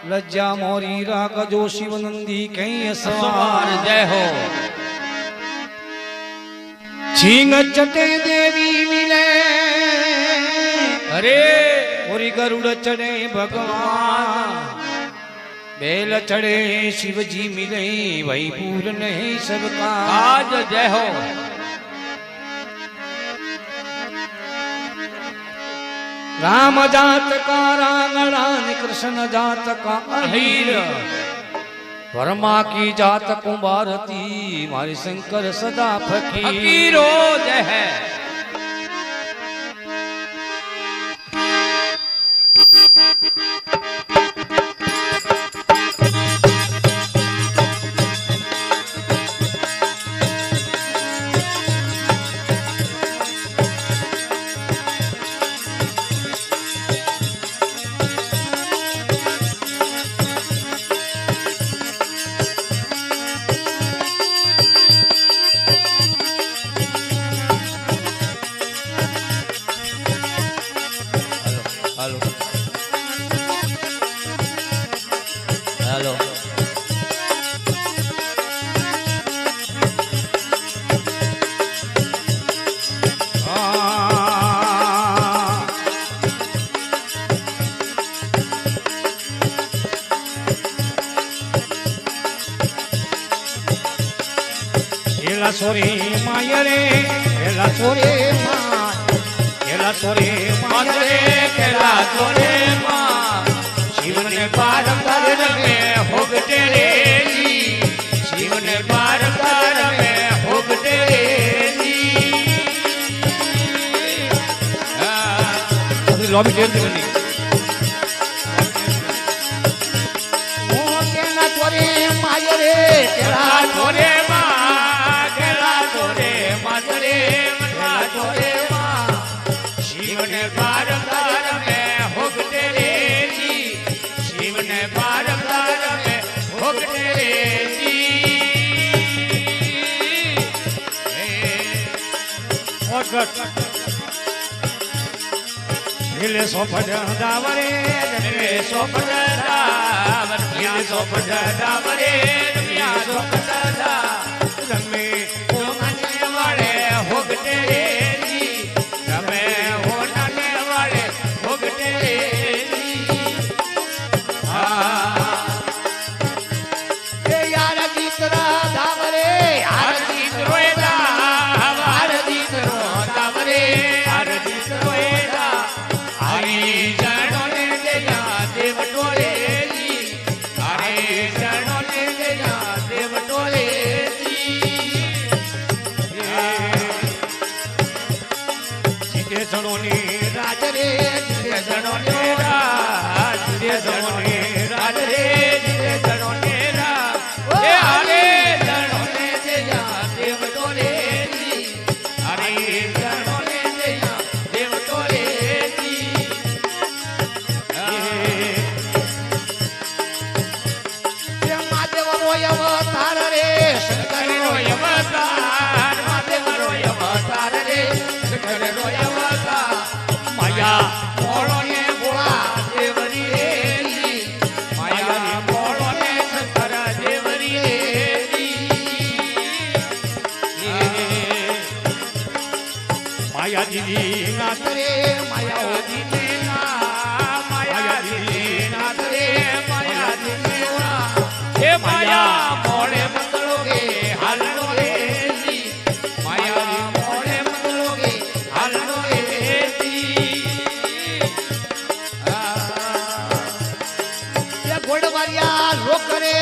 लज्जा मोरी राग जो शिव नंदी कहीं सवार जय हो। छींग चटे देवी मिले अरे और गरुड़ चढ़े भगवान बेल चढ़े शिव जी मिले वही पूर्ण है सबका आज जय हो। राम जात का रांगड़ान कृष्ण जात का अहीर वर्मा की जात कुंभारती मारी शंकर सदा फकीरो जय है। हेलो हेलो एला सोरे मायरे एला सोरे केला सोरे मारे केला तोरे मां शिव ने पार कर में होग तेरे जी। शिव ने पार कर में होग तेरे जी। लॉबी डेढ़ करनी ओ केला तोरे मायरे केला तोरे मां केला तोरे मारे केला तोरे मां शिव ने पार कर में होग तेरे जी। शिव ने पार कर में होग तेरे जी। हिले सोपड़ दावरे रे सोपड़ दावर किया सोपड़ दावरे किया सोपड़ दा रमे ओ नाने वाले होग तेरे जी। रमे ओ नाने वाले होग तेरे जी। ए यार जीतरा दावरे हर जीत रोएदा हर जीत रो दावरे हर जीत रोएदा हरी चरणों ने जया देव टोले जी। हरे चरणों ने जया देव टोले जी। सीधे जणों ने राज रे जिते जणों ने राज जिते जणों ने राज रे जिते जणों ने राज ए हरे चरणों ने जया देव टोले जी। हरे चरणों ने जया देव टोले जी। ये महादेव रोय अवतार रे शंकर रोय अवतार महादेव रोय अवतार रे शंकर रोय अवतार माया मोड़ो ने बोला देवरी रे जी। माया ने मोड़ो ने शंकर देवरी रे जी। माया दीदी नाथ रे माया माया दीने ना माया दीने नाथ रे माया दीने ना हे माया मोड़े मतलोगे हालनो रे जी। माया मोड़े मतलोगे हालनो रे जी। ये गोड़वारिया लोक रे